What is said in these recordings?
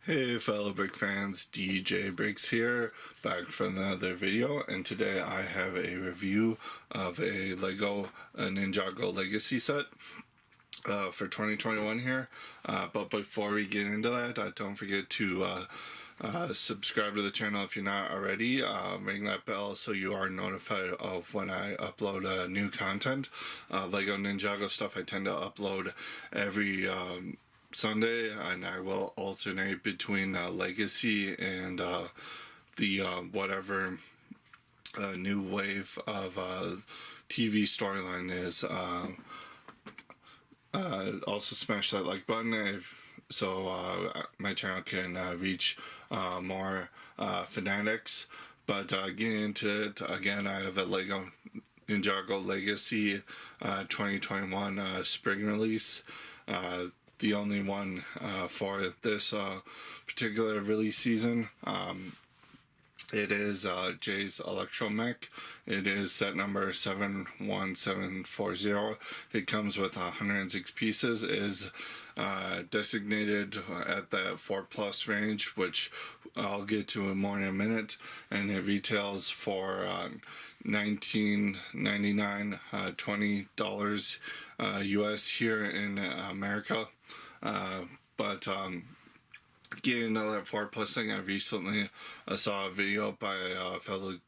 Hey fellow Brick fans, DJ Bricks here, back for another video, and today I have a review of a Lego Ninjago Legacy set for 2021 here. But before we get into that, don't forget to subscribe to the channel if you're not already. Ring that bell so you are notified of when I upload new content. Lego Ninjago stuff I tend to upload every Sunday, and I will alternate between Legacy and the whatever new wave of TV storyline is. Also smash that like button so my channel can reach more fanatics. But getting into it again, I have a Lego Ninjago Legacy 2021 spring release. The only one for this particular release season. It is Jay's Electro Mech. It is set number 71740. It comes with 106 pieces. It is designated at that 4+ range, which I'll get to more in a minute, and it retails for $19.99, $20 US here in America. But getting another 4+ thing, I recently saw a video by a fellow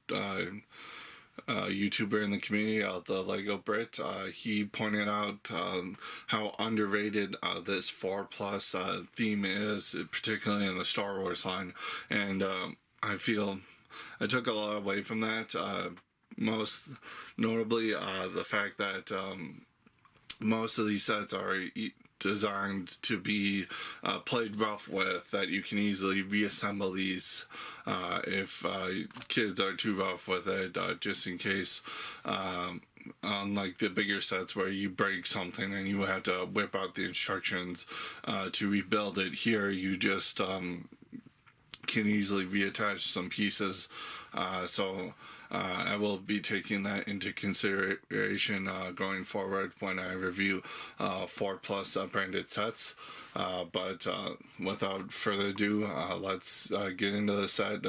YouTuber in the community, the Lego Brit. He pointed out how underrated this 4+ theme is, particularly in the Star Wars line, and I feel I took a lot away from that. Most notably, the fact that most of these sets are designed to be played rough with, that you can easily reassemble these if kids are too rough with it, just in case, unlike the bigger sets where you break something and you have to whip out the instructions to rebuild it. Here you just can easily reattach some pieces, so I will be taking that into consideration going forward when I review 4+ branded sets. But without further ado, let's get into the set,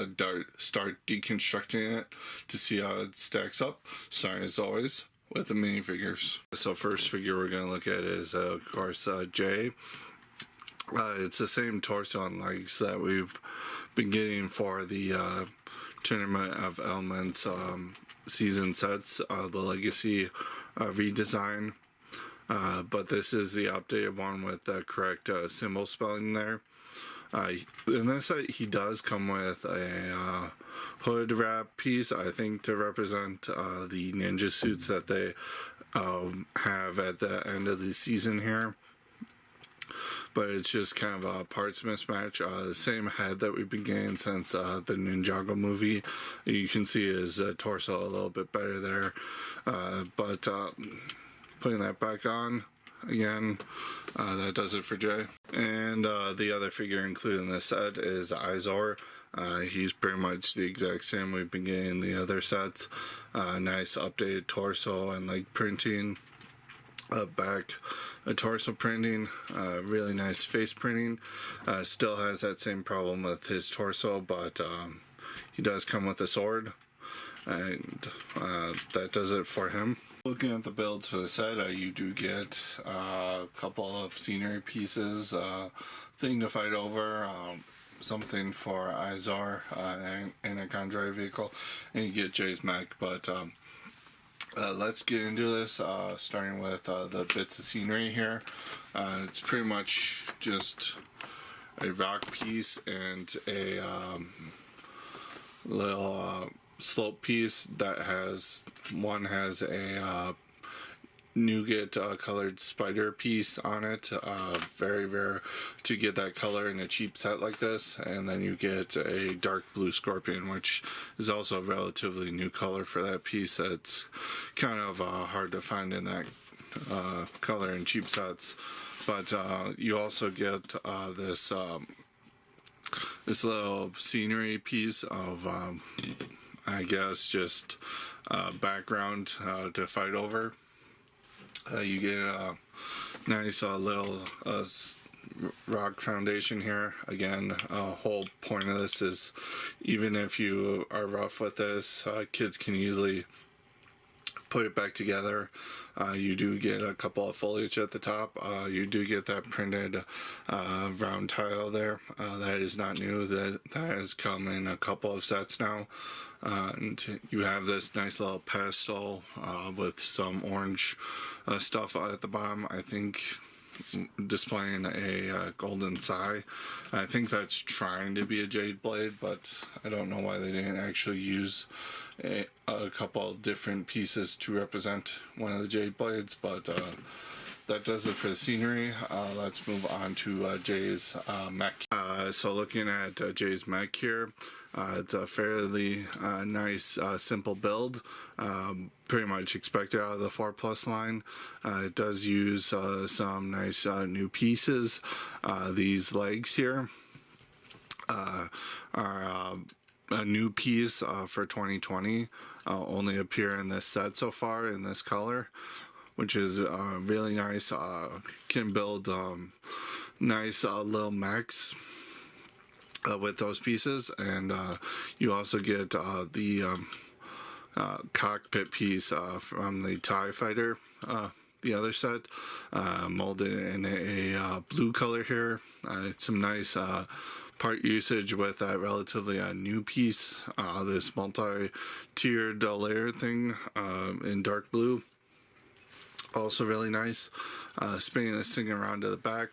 start deconstructing it to see how it stacks up, starting as always with the minifigures. So first figure we're going to look at is of course Jay. It's the same torso and legs that we've been getting for the Tournament of Elements season sets, the Legacy redesign, but this is the updated one with the correct symbol spelling there. In this set, he does come with a hood wrap piece, I think to represent the ninja suits that they have at the end of the season here. But it's just kind of a parts mismatch. The same head that we've been getting since the Ninjago movie. You can see his torso a little bit better there. But putting that back on again, that does it for Jay. And the other figure included in this set is Izor. He's pretty much the exact same we've been getting in the other sets. Nice updated torso and leg printing. Back torso printing, really nice face printing. Still has that same problem with his torso, but he does come with a sword, and that does it for him. Looking at the builds for the set, you do get a couple of scenery pieces, thing to fight over, something for Izar and a Gondry vehicle, and you get Jay's mech. But let's get into this, starting with the bits of scenery here. It's pretty much just a rock piece and a little slope piece that has a nougat colored spider piece on it. Very rare to get that color in a cheap set like this. And then you get a dark blue scorpion, which is also a relatively new color for that piece. That's kind of hard to find in that color in cheap sets. But you also get this little scenery piece of I guess just background to fight over. You get a nice little rock foundation here. Again, whole point of this is even if you are rough with this, kids can easily put it back together. You do get a couple of foliage at the top. You do get that printed round tile there. That is not new. That has come in a couple of sets now. And you have this nice little pedestal with some orange stuff at the bottom. I think displaying a golden sai. I think that's trying to be a jade blade, but I don't know why they didn't actually use a couple of different pieces to represent one of the jade blades. But that does it for the scenery. Let's move on to Jay's mech. So looking at Jay's mech here, it's a fairly nice, simple build. Pretty much expected out of the 4+ line. It does use some nice new pieces. These legs here are a new piece for 2020. Only appear in this set so far in this color, which is really nice. Can build nice little mechs with those pieces, and you also get the cockpit piece from the TIE fighter, the other set, molded in a blue color here. It's some nice part usage with that relatively new piece, this multi-tiered layer thing in dark blue. Also really nice. Spinning this thing around to the back.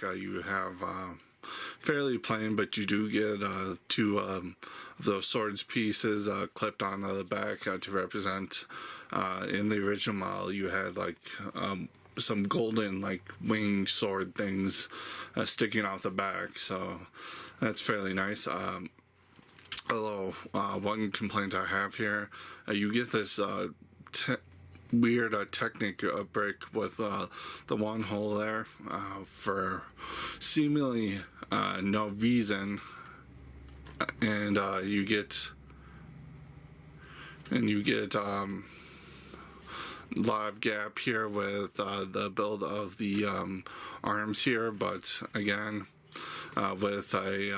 You have fairly plain, but you do get two of those swords pieces clipped onto the back to represent. In the original model, you had like some golden like wing sword things sticking off the back, so that's fairly nice. Although one complaint I have here, you get this weird Technic brick with the one hole there for seemingly no reason, and you get live gap here with the build of the arms here, but again with the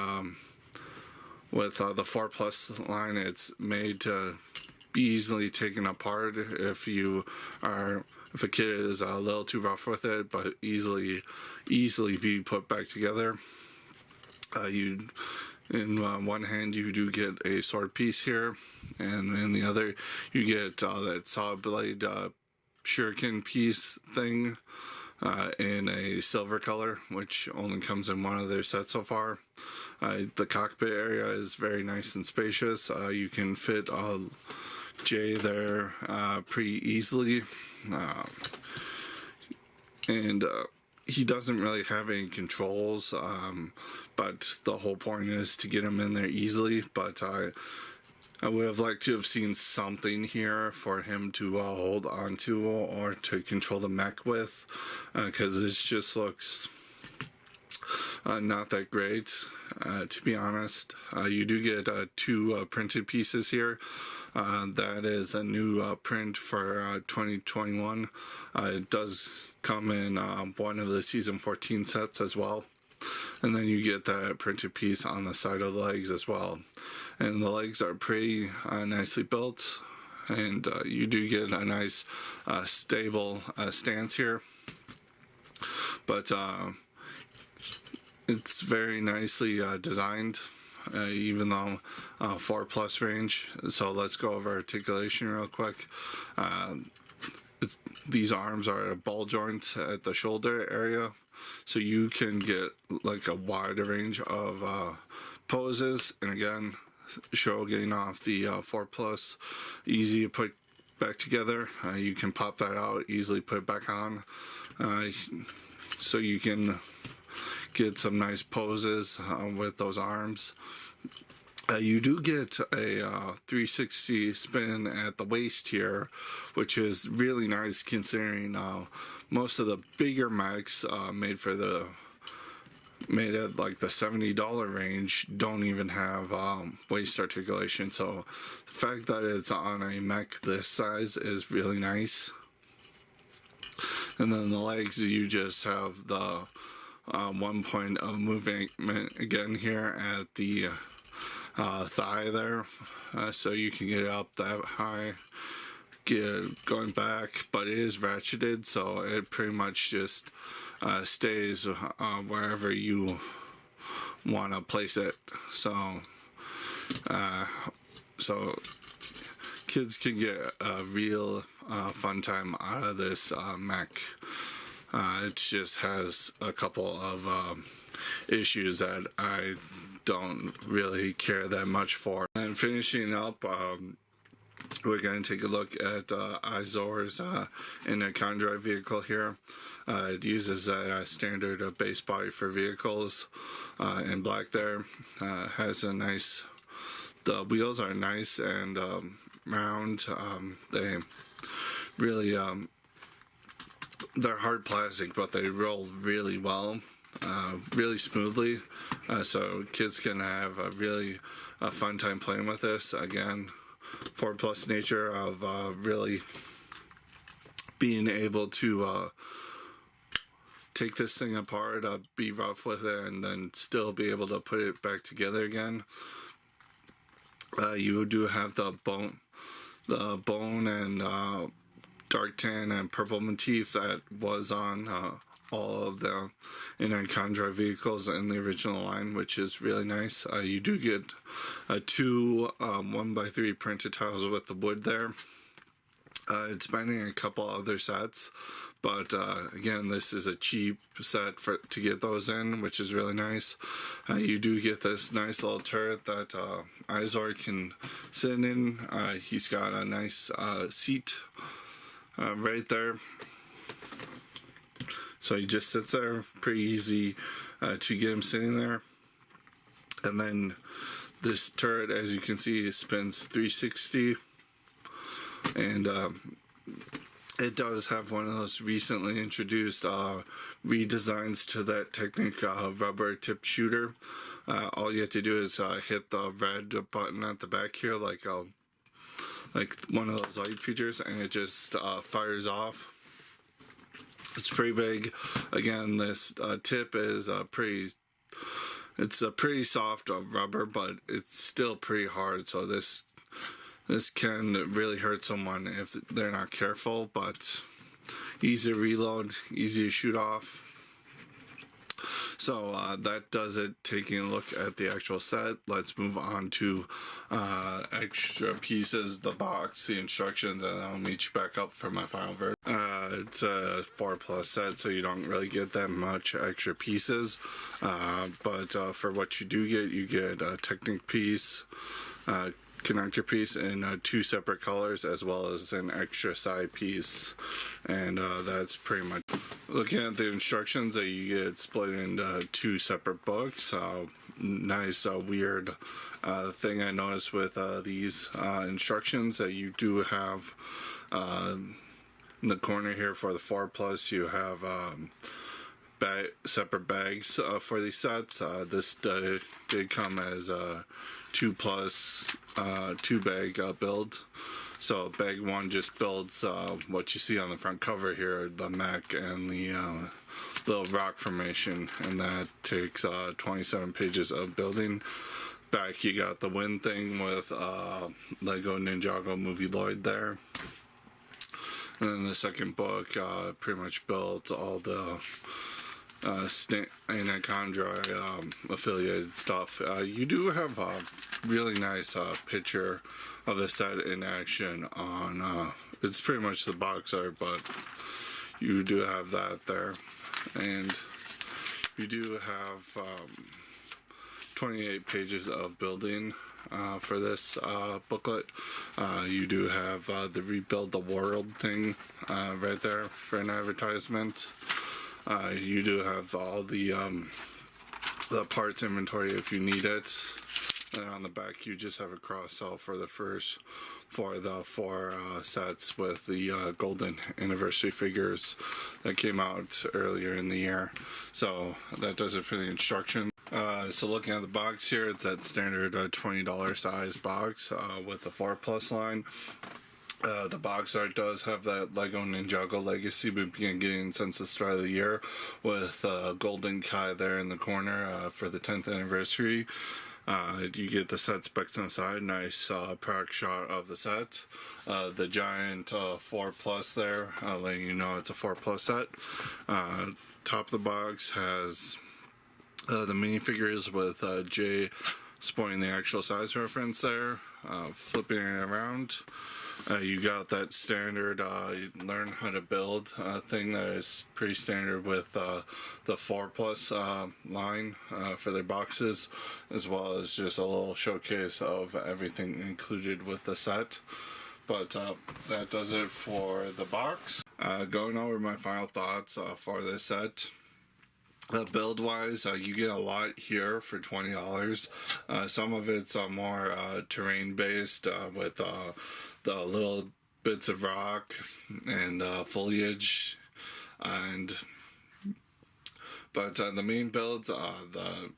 4+ line, it's made to be easily taken apart if a kid is a little too rough with it, but easily be put back together. In one hand you do get a sword piece here, and in the other you get that saw blade shuriken piece thing in a silver color, which only comes in one of their sets so far. The cockpit area is very nice and spacious. You can fit Jay there pretty easily, and he doesn't really have any controls, but the whole point is to get him in there easily. But I would have liked to have seen something here for him to hold onto or to control the mech with, because this just looks not that great, to be honest. You do get two printed pieces here. That is a new print for 2021. It does come in one of the season 14 sets as well. And then you get that printed piece on the side of the legs as well. And the legs are pretty nicely built, and you do get a nice stable stance here. But it's very nicely designed, even though 4+ range. So let's go over articulation real quick. These arms are at a ball joint at the shoulder area, so you can get like a wide range of poses. And again, getting off the 4+, easy to put back together. You can pop that out, easily put it back on, so you can get some nice poses with those arms. You do get a 360 spin at the waist here, which is really nice considering most of the bigger mechs made at like the $70 range don't even have waist articulation. So the fact that it's on a mech this size is really nice. And then the legs, you just have the 1 point of movement again here at the thigh there, so you can get up that high, get going back, but it is ratcheted, so it pretty much just stays wherever you want to place it. So so kids can get a real fun time out of this mech. It just has a couple of issues that I don't really care that much for. And finishing up, we're going to take a look at Izor's Ninjago vehicle here. It uses a standard base body for vehicles in black there. Has a nice, the wheels are nice and round. They really, they're hard plastic, but they roll really well, really smoothly. So kids can have a really fun time playing with this. Again, 4+ nature of really being able to take this thing apart, be rough with it, and then still be able to put it back together again. You do have the bone and dark tan and purple motif that was on all of the Ninjago vehicles in the original line, which is really nice. You do get two 1x3 printed tiles with the wood there. It's binding a couple other sets, but again, this is a cheap set to get those in, which is really nice. You do get this nice little turret that Izor can sit in. He's got a nice seat right there. So he just sits there, pretty easy to get him sitting there. And then this turret, as you can see, spins 360. And it does have one of those recently introduced redesigns to that Technic rubber tip shooter. All you have to do is hit the red button at the back here, like one of those light features, and it just fires off. It's pretty big. Again, this tip is it's a pretty soft rubber, but it's still pretty hard, so this can really hurt someone if they're not careful, but easy to reload, easy to shoot off. So that does it, taking a look at the actual set. Let's move on to extra pieces, the box, the instructions, and I'll meet you back up for my final version. It's a 4+ set, so you don't really get that much extra pieces, but for what you do get, you get a Technic piece, connector piece in 2 separate colors, as well as an extra side piece, and that's pretty much. Looking at the instructions, that you get split into 2 separate books. Nice weird thing I noticed with these instructions, that you do have in the corner here for the 4+, you have separate bags for these sets. This did come as a 2+, 2-bag build. So bag 1 just builds what you see on the front cover here, the mech and the little rock formation, and that takes 27 pages of building. Back you got the wind thing with Lego Ninjago Movie Lloyd there. And then the second book pretty much builds all the Ninjago affiliated stuff. You do have a really nice picture of the set in action on it's pretty much the box art, but you do have that there, and you do have 28 pages of building for this booklet. You do have the rebuild the world thing right there for an advertisement. You do have all the parts inventory if you need it. And on the back, you just have a cross-sell for the first, for the 4 sets with the golden anniversary figures that came out earlier in the year. So that does it for the instruction. So looking at the box here, it's that standard $20 size box with the 4+ line. The box art does have that Lego Ninjago legacy we've been getting since the start of the year, with Golden Kai there in the corner for the 10th anniversary. You get the set specs on the side, nice product shot of the set. The giant 4 Plus there, letting you know it's a 4 Plus set. Top of the box has the minifigures with Jay sporting the actual size reference there. Flipping it around, you got that standard learn how to build thing that is pretty standard with the 4 Plus line for their boxes, as well as just a little showcase of everything included with the set. But that does it for the box. Going over my final thoughts for this set. Build wise, you get a lot here for $20. Some of it's more terrain based with the little bits of rock and foliage, but the main builds, the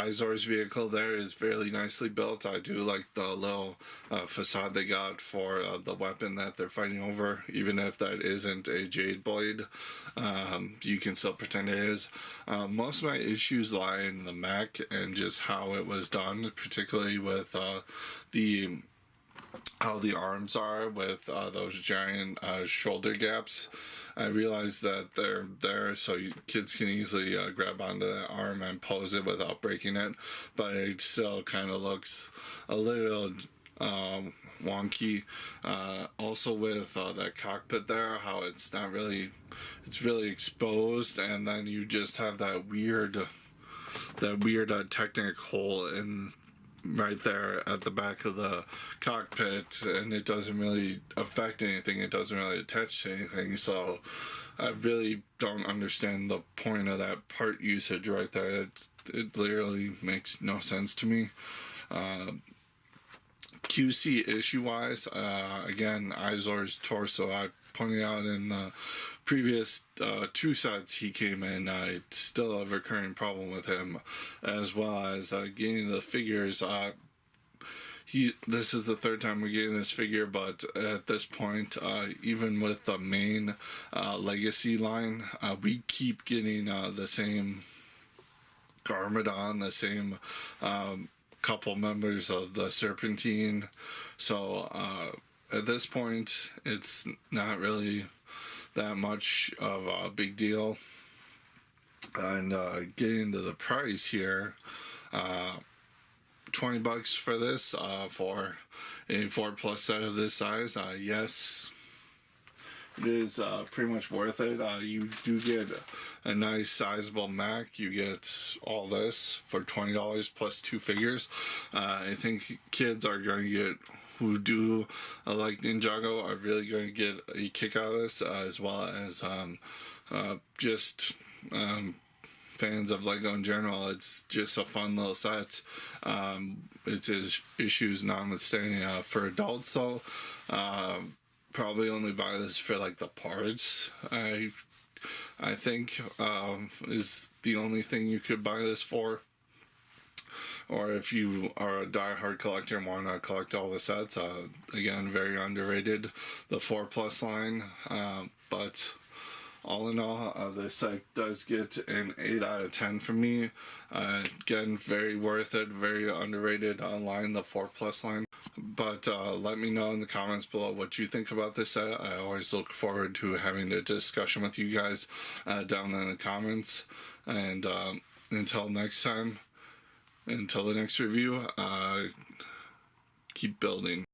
Izor's vehicle there is fairly nicely built. I do like the little facade they got for the weapon that they're fighting over, even if that isn't a jade blade. You can still pretend it is. Most of my issues lie in the mech and just how it was done, particularly with how the arms are with those giant shoulder gaps. I realize that they're there so kids can easily grab onto that arm and pose it without breaking it, but it still kind of looks a little wonky. Also with that cockpit there, how it's really exposed, and then you just have that weird Technic hole in right there at the back of the cockpit, and it doesn't really affect anything, it doesn't really attach to anything, so I really don't understand the point of that part usage right there. It literally makes no sense to me. QC issue wise, again, Izor's torso, I pointed out in the previous 2 sets he came in, still a recurring problem with him, as well as getting the figures. This is the 3rd time we're getting this figure, but at this point, even with the main legacy line, we keep getting the same Garmadon, the same couple members of the Serpentine, so at this point it's not really that much of a big deal. And getting to the price here, $20 for this, for a 4 Plus set of this size. Yes, it is pretty much worth it. You do get a nice sizable mech. You get all this for $20 plus 2 figures. I think kids are going to get, who do like Ninjago, are really going to get a kick out of this, as well as just fans of Lego in general. It's just a fun little set. It's issues notwithstanding. For adults though, probably only buy this for like the parts. I think is the only thing you could buy this for. Or if you are a die-hard collector and want to collect all the sets, again, very underrated, the 4 Plus line. But all in all, this set does get an 8 out of 10 from me. Again, very worth it, very underrated line, the 4 Plus line. But let me know in the comments below what you think about this set. I always look forward to having a discussion with you guys down in the comments. And until next time, until the next review, keep building.